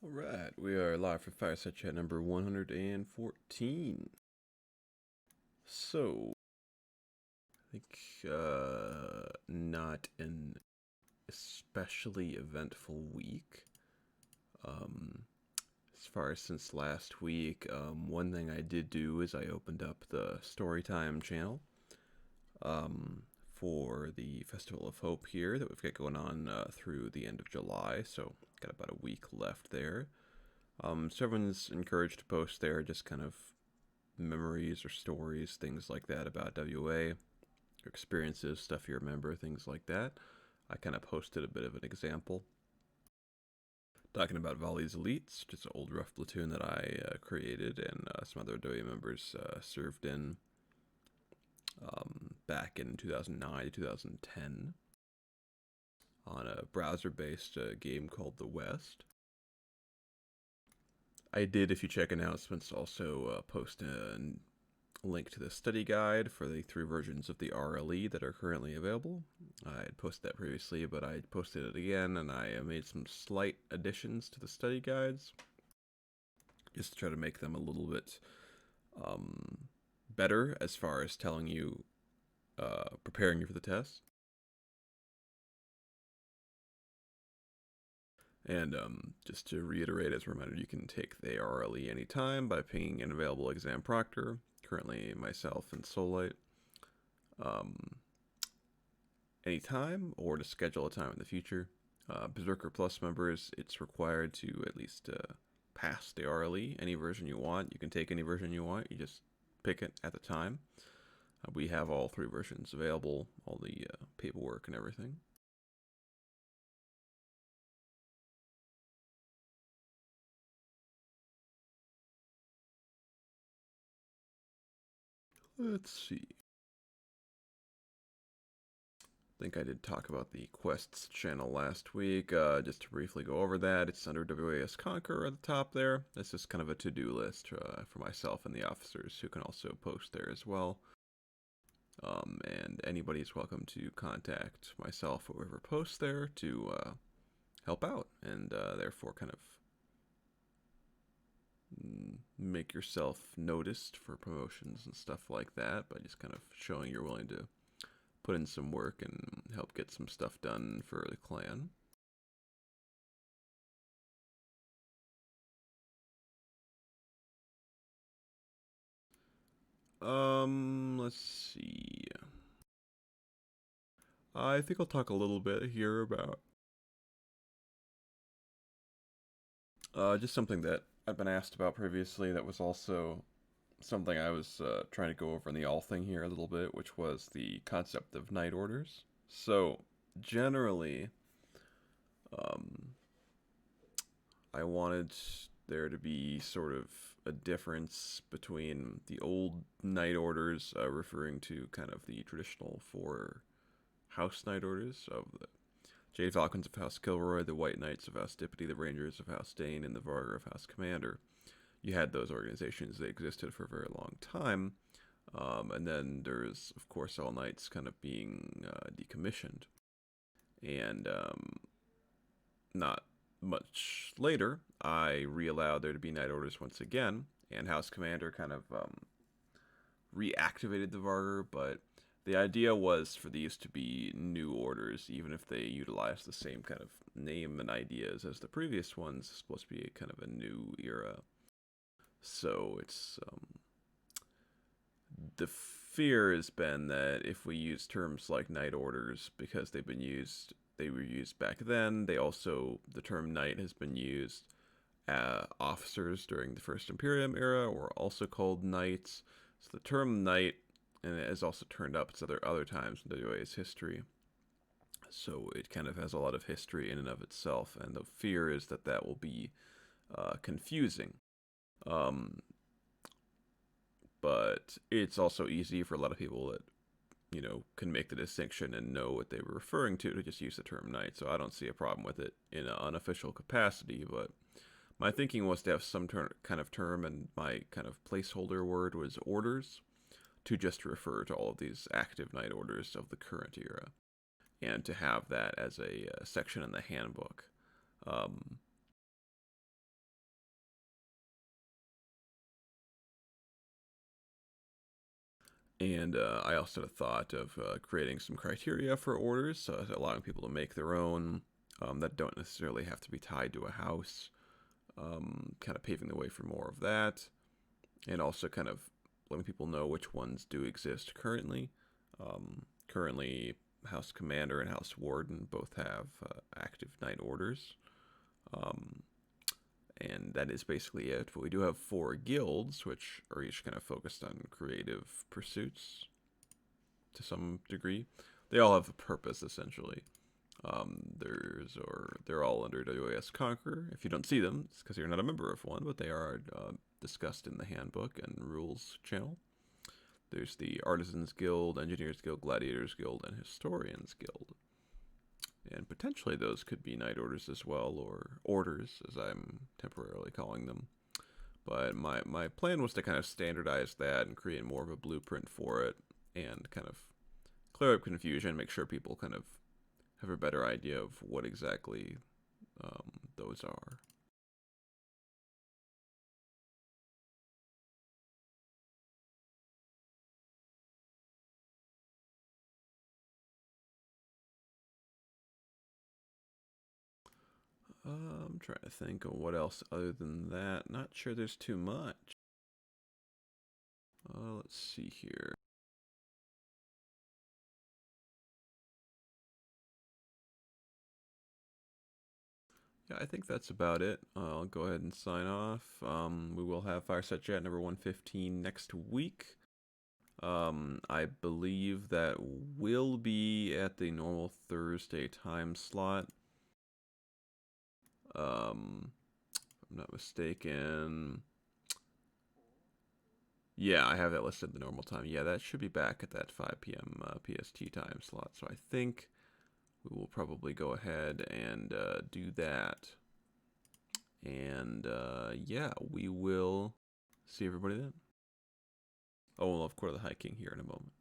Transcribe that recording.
All right, we are live for Fireside Chat number 114. So, I think not an especially eventful week. Um, as far as since last week, one thing I did do is I opened up the Storytime channel um, for the Festival of Hope here that we've got going on through the end of July. So, got about a week left there. So everyone's encouraged to post there, just kind of memories or stories, things like that about WA, experiences, stuff you remember, things like that. I kind of posted a bit of an example talking about Volley's Elites, just an old rough platoon that I created and some other WA members served in back in 2009 to 2010 on a browser based game called The West. I did, if you check announcements, also post a link to the study guide for the 3 versions of the RLE that are currently available. I had posted that previously, but I posted it again and I made some slight additions to the study guides just to try to make them a little bit um, better as far as telling you, preparing you for the test. And just to reiterate as a reminder, you can take the RLE anytime by pinging an available exam proctor, currently myself and Solite. Um, Anytime or to schedule a time in the future. Berserker Plus members, it's required to at least pass the RLE. Any version you want, you can take any version you want. You just pick it at the time. We have all 3 versions available, all the paperwork and everything. Let's see. I think I did talk about the quests channel last week. Just to briefly go over that, it's under WAS Conquer at the top there. This is kind of a to-do list for myself and the officers who can also post there as well. And anybody is welcome to contact myself or whoever posts there to help out and therefore kind of make yourself noticed for promotions and stuff like that by just kind of showing you're willing to put in some work and help get some stuff done for the clan. Let's see. I think I'll talk a little bit here about just something that I've been asked about previously that was also something I was trying to go over in the all thing here a little bit, which was the concept of night orders. So, generally, um, I wanted there to be sort of a difference between the old night orders, referring to kind of the traditional 4 house night orders of the Jade Falcons of House Kilroy, the White Knights of House Dippity, the Rangers of House Dane, and the Varga of House Commander. You had those organizations, they existed for a very long time. And then there's, of course, All Knights kind of being decommissioned. And not much later, I re allowed there to be Night Orders once again, and House Commander kind of reactivated the Varger, but the idea was for these to be new orders, even if they utilize the same kind of name and ideas as the previous ones. It's supposed to be kind of a new era. So it's the fear has been that if we use terms like night orders because they were used back then. They also the term knight has been used. Officers during the First Imperium era were also called knights. So the term knight, and it has also turned up at other times in WA's history. So it kind of has a lot of history in and of itself, and the fear is that that will be confusing. Um, but it's also easy for a lot of people that can make the distinction and know what they were referring to just use the term knight. So I don't see a problem with it in an unofficial capacity, but my thinking was to have some kind of term, and my kind of placeholder word was orders, to just refer to all of these active night orders of the current era, and to have that as a section in the handbook. Um, And I also had a thought of creating some criteria for orders, so allowing people to make their own that don't necessarily have to be tied to a house, kind of paving the way for more of that, and also kind of letting people know which ones do exist currently. Currently, House Commander and House Warden both have active night orders. Um, and that is basically it. But we do have 4 guilds, which are each kind of focused on creative pursuits to some degree. They all have a purpose essentially. They're all under WAS Conqueror. If you don't see them, it's because you're not a member of one, but they are discussed in the handbook and rules channel. There's the Artisans Guild, Engineers Guild, Gladiators Guild, and Historians Guild. And potentially those could be night orders as well, or orders, as I'm temporarily calling them. But my plan was to kind of standardize that and create more of a blueprint for it, and kind of clear up confusion, make sure people kind of have a better idea of what exactly those are. I'm trying to think of what else other than that. Not sure there's too much. Let's see here. Yeah, I think that's about it. I'll go ahead and sign off. We will have Fireside Chat number 115 next week. I believe that will be at the normal Thursday time slot. If I'm not mistaken. Yeah, I have that listed at the normal time. Yeah, that should be back at that 5 p.m. PST time slot. So I think we will probably go ahead and do that. And yeah, we will see everybody then. Oh, we'll have Court of the High King here in a moment.